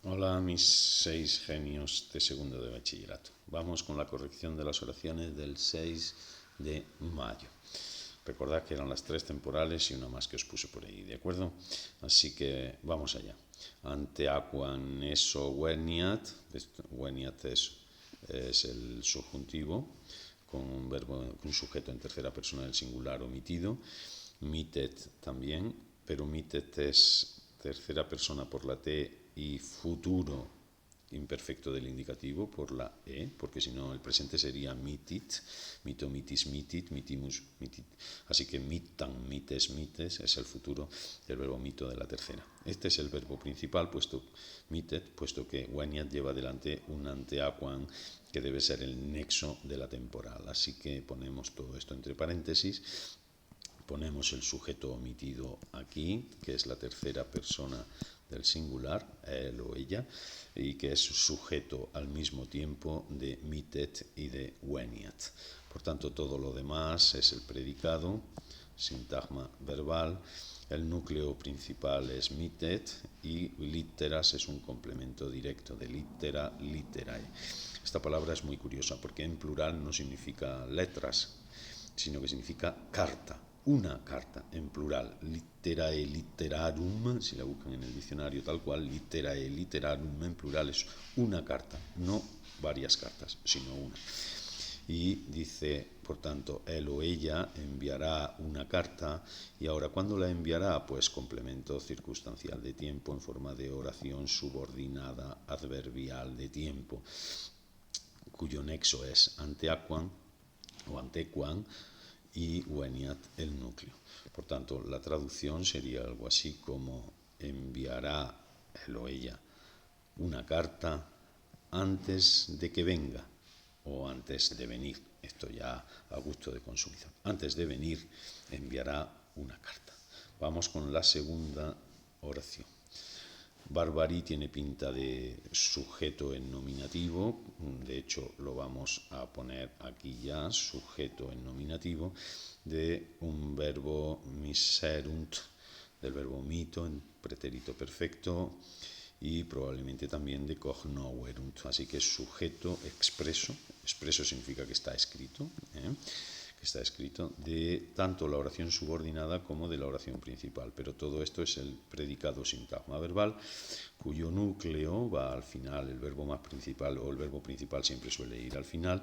Hola, mis 6 genios de segundo de bachillerato. Vamos con la corrección de las oraciones del 6 de mayo. Recordad que eran las 3 temporales y una más que os puse por ahí, ¿de acuerdo? Así que vamos allá. Ante aquam eso veniat. Veniat es el subjuntivo con un verbo, un sujeto en tercera persona del singular omitido. Mitet también, pero mitet es tercera persona por la T y futuro imperfecto del indicativo por la E, porque si no el presente sería mitit, mito, mitis, mitit, mitimus, mitit. Así que mitan, mites, mites es el futuro del verbo mito de la tercera. Este es el verbo principal, mitet, puesto que veniat lleva delante un ante aquam que debe ser el nexo de la temporal. Así que ponemos todo esto entre paréntesis. Ponemos el sujeto omitido aquí, que es la tercera persona del singular, él o ella, y que es sujeto al mismo tiempo de mitet y de veniat. Por tanto, todo lo demás es el predicado, sintagma verbal. El núcleo principal es mitet y litteras es un complemento directo de littera, litterae. Esta palabra es muy curiosa porque en plural no significa letras, sino que significa carta. Una carta en plural, litterae litterarum, si la buscan en el diccionario tal cual, litterae litterarum en plural es una carta, no varias cartas, sino una. Y dice, por tanto, él o ella enviará una carta. Y ahora, ¿cuándo la enviará? Pues complemento circunstancial de tiempo en forma de oración subordinada adverbial de tiempo, cuyo nexo es ante aquam o antequam y veniat el núcleo. Por tanto, la traducción sería algo así como enviará él o ella una carta antes de que venga o antes de venir. Esto ya a gusto de consumidor. Antes de venir enviará una carta. Vamos con la segunda oración. Barbari tiene pinta de sujeto en nominativo, de hecho lo vamos a poner aquí ya, sujeto en nominativo, de un verbo miserunt, del verbo mito en pretérito perfecto y probablemente también de cognoverunt, así que es sujeto expreso, expreso significa que está escrito, que está escrito de tanto la oración subordinada como de la oración principal, pero todo esto es el predicado sintagma verbal, cuyo núcleo va al final, el verbo más principal o el verbo principal siempre suele ir al final.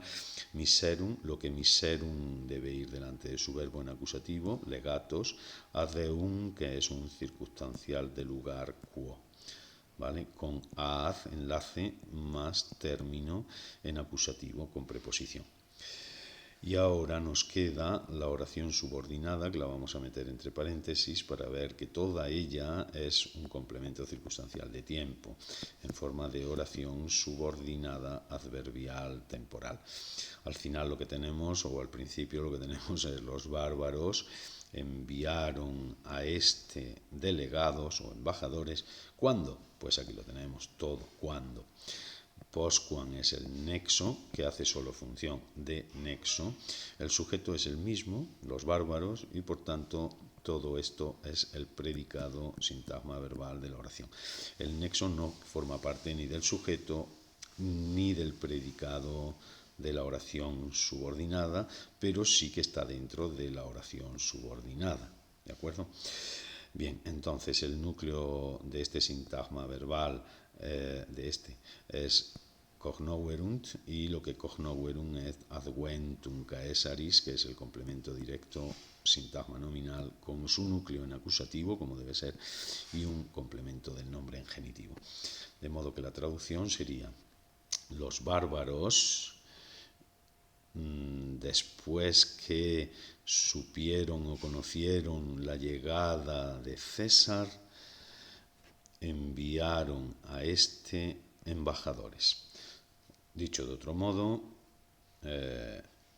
Miserum, lo que miserum debe ir delante de su verbo en acusativo, legatos, adeum, que es un circunstancial de lugar quo, ¿vale? Con ad, enlace, más término en acusativo con preposición. Y ahora nos queda la oración subordinada, que la vamos a meter entre paréntesis para ver que toda ella es un complemento circunstancial de tiempo, en forma de oración subordinada adverbial temporal. Al final lo que tenemos, o al principio lo que tenemos es los bárbaros enviaron a este delegados o embajadores. ¿Cuándo? Pues aquí lo tenemos todo, ¿cuándo? Posquam es el nexo, que hace solo función de nexo. El sujeto es el mismo, los bárbaros, y por tanto todo esto es el predicado sintagma verbal de la oración. El nexo no forma parte ni del sujeto ni del predicado de la oración subordinada, pero sí que está dentro de la oración subordinada, ¿de acuerdo? Bien, entonces el núcleo de este sintagma verbal es cognoverunt, y lo que cognoverunt es adventum caesaris, que es el complemento directo sintagma nominal con su núcleo en acusativo, como debe ser, y un complemento del nombre en genitivo. De modo que la traducción sería: los bárbaros, después que supieron o conocieron la llegada de César, enviaron a este embajadores. Dicho de otro modo,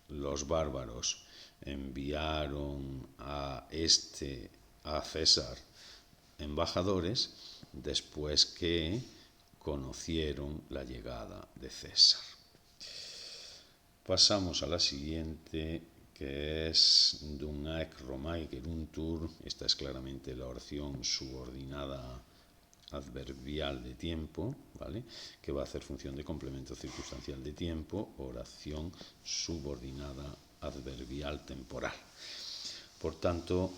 los bárbaros enviaron a César embajadores después que conocieron la llegada de César. Pasamos a la siguiente, que es dum haec Romae geruntur. Esta es claramente la oración subordinada adverbial de tiempo, ¿vale? Que va a hacer función de complemento circunstancial de tiempo, oración subordinada adverbial temporal. Por tanto,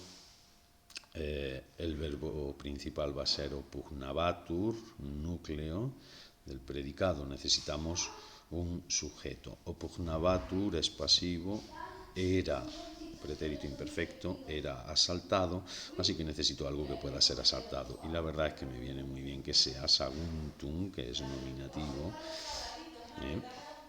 el verbo principal va a ser opugnabatur, núcleo del predicado. Necesitamos un sujeto. Opugnabatur es pasivo, era pretérito imperfecto, era asaltado, así que necesito algo que pueda ser asaltado. Y la verdad es que me viene muy bien que sea saguntum, que es nominativo,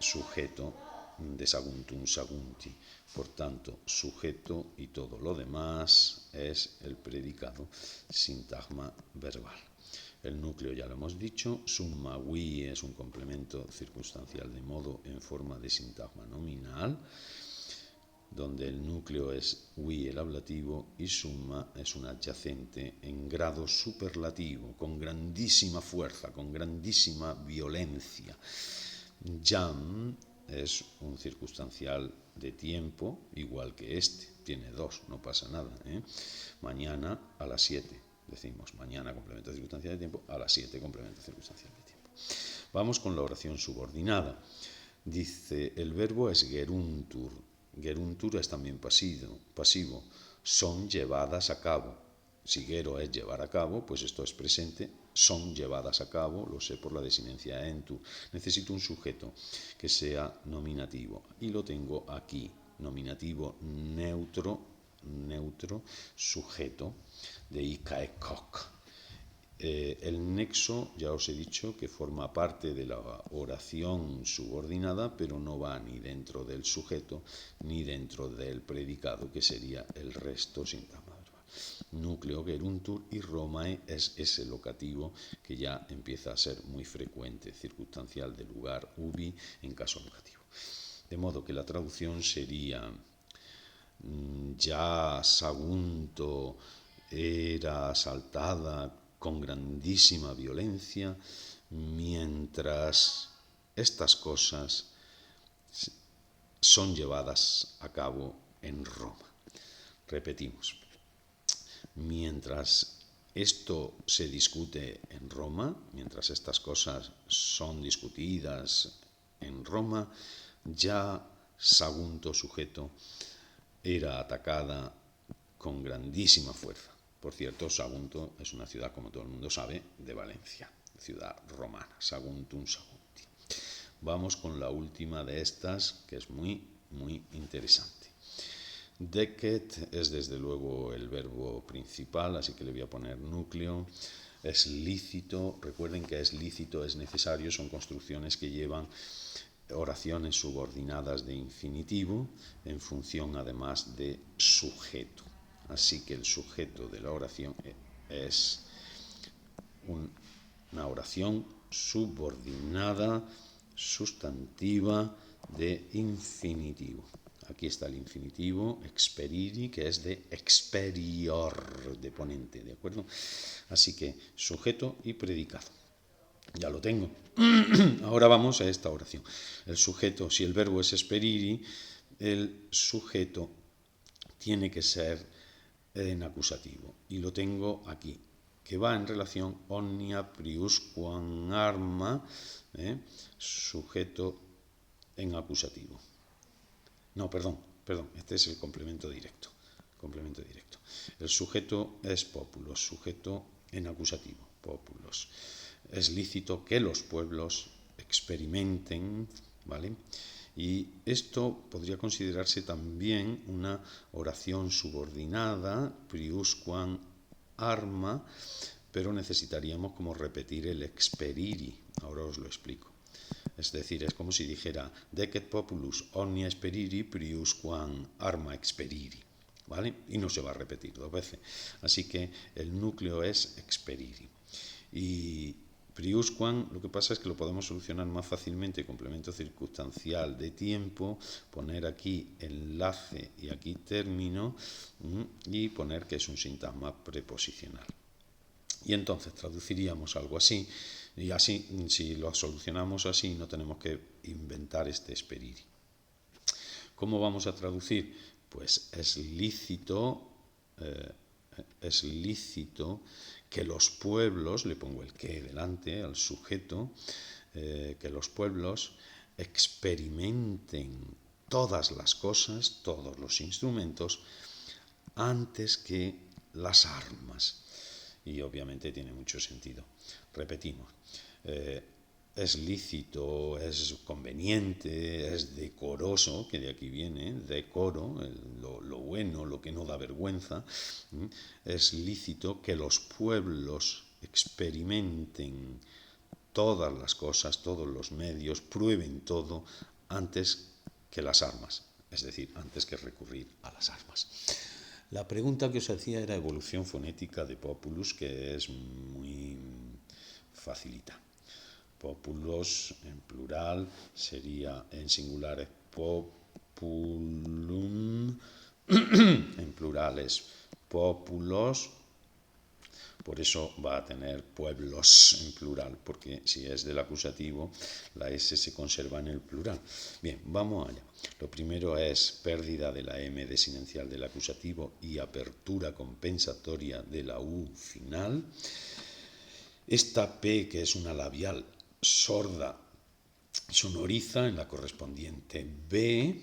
sujeto de saguntum, sagunti. Por tanto, sujeto y todo lo demás es el predicado, sintagma verbal. El núcleo ya lo hemos dicho, summa we es un complemento circunstancial de modo en forma de sintagma nominal, donde el núcleo es we el ablativo y summa es un adyacente en grado superlativo, con grandísima fuerza, con grandísima violencia. Jam es un circunstancial de tiempo, igual que este, tiene dos, no pasa nada. Mañana a las 7, decimos mañana complemento circunstancial de tiempo, a las 7 complemento circunstancial de tiempo. Vamos con la oración subordinada. Dice, el verbo es geruntur. Geruntur es también pasivo. Son llevadas a cabo. Si gero es llevar a cabo, pues esto es presente. Son llevadas a cabo, lo sé por la desinencia entur. Necesito un sujeto que sea nominativo y lo tengo aquí. Nominativo neutro, sujeto de ikaekok. El nexo, ya os he dicho, que forma parte de la oración subordinada, pero no va ni dentro del sujeto ni dentro del predicado, que sería el resto sintagma verbal. Núcleo geruntur y Romae es ese locativo que ya empieza a ser muy frecuente, circunstancial de lugar, ubi, en caso locativo. De modo que la traducción sería ya Sagunto era asaltada con grandísima violencia, mientras estas cosas son llevadas a cabo en Roma. Repetimos, mientras esto se discute en Roma, mientras estas cosas son discutidas en Roma, ya Sagunto sujeto era atacada con grandísima fuerza. Por cierto, Sagunto es una ciudad, como todo el mundo sabe, de Valencia, ciudad romana, Saguntum Sagunti. Vamos con la última de estas, que es muy, muy interesante. Decet es desde luego el verbo principal, así que le voy a poner núcleo. Es lícito, recuerden que es lícito, es necesario, son construcciones que llevan oraciones subordinadas de infinitivo en función además de sujeto. Así que el sujeto de la oración es una oración subordinada, sustantiva de infinitivo. Aquí está el infinitivo, experiri, que es de experior, de ponente, ¿de acuerdo? Así que sujeto y predicado. Ya lo tengo. Ahora vamos a esta oración. El sujeto, si el verbo es esperiri, el sujeto tiene que ser en acusativo. Y lo tengo aquí, que va en relación omnia priusquam arma, sujeto en acusativo. No, perdón, este es el complemento directo. El sujeto es populos, sujeto en acusativo, populos. Es lícito que los pueblos experimenten, ¿vale? Y esto podría considerarse también una oración subordinada, priusquam arma, pero necesitaríamos como repetir el experiri. Ahora os lo explico. Es decir, es como si dijera decet populus omnia experiri priusquam arma experiri, ¿vale? Y no se va a repetir dos veces. Así que el núcleo es experiri. Y priusquam, lo que pasa es que lo podemos solucionar más fácilmente, complemento circunstancial de tiempo, poner aquí enlace y aquí término y poner que es un sintagma preposicional. Y entonces traduciríamos algo así, y así, si lo solucionamos así, no tenemos que inventar este esperiri. ¿Cómo vamos a traducir? Pues es lícito que los pueblos, le pongo el que delante al sujeto, que los pueblos experimenten todas las cosas, todos los instrumentos, antes que las armas. Y obviamente tiene mucho sentido. Repetimos, es lícito, es conveniente, es decoroso, que de aquí viene, decoro, lo bueno, lo que no da vergüenza, es lícito que los pueblos experimenten todas las cosas, todos los medios, prueben todo antes que las armas, es decir, antes que recurrir a las armas. La pregunta que os hacía era evolución fonética de populus, que es muy facilita. Populos en plural sería, en singular es populum, en plural es populos, por eso va a tener pueblos en plural, porque si es del acusativo, la S se conserva en el plural. Bien, vamos allá. Lo primero es pérdida de la M desinencial del acusativo y apertura compensatoria de la U final. Esta P, que es una labial sorda, sonoriza en la correspondiente B.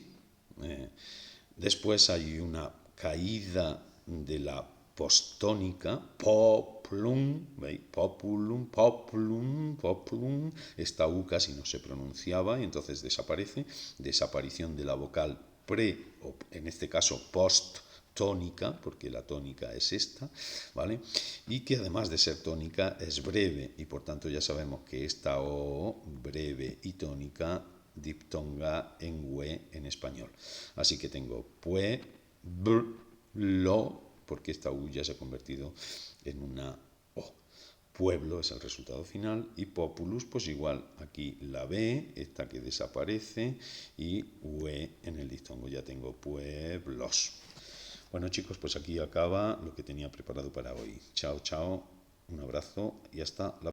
Después hay una caída de la postónica, poplum, ¿veis? Populum, poplum, poplum. Esta U casi no se pronunciaba y entonces desaparece. Desaparición de la vocal pre, o en este caso post, tónica, porque la tónica es esta, ¿vale? Y que además de ser tónica es breve y por tanto ya sabemos que esta O, breve y tónica, diptonga en ue en español. Así que tengo pue, lo, porque esta U ya se ha convertido en una O. Pueblo es el resultado final y populus, pues igual, aquí la B, esta que desaparece, y ue en el diptongo ya tengo pueblos. Bueno chicos, pues aquí acaba lo que tenía preparado para hoy. Chao, chao, un abrazo y hasta la próxima.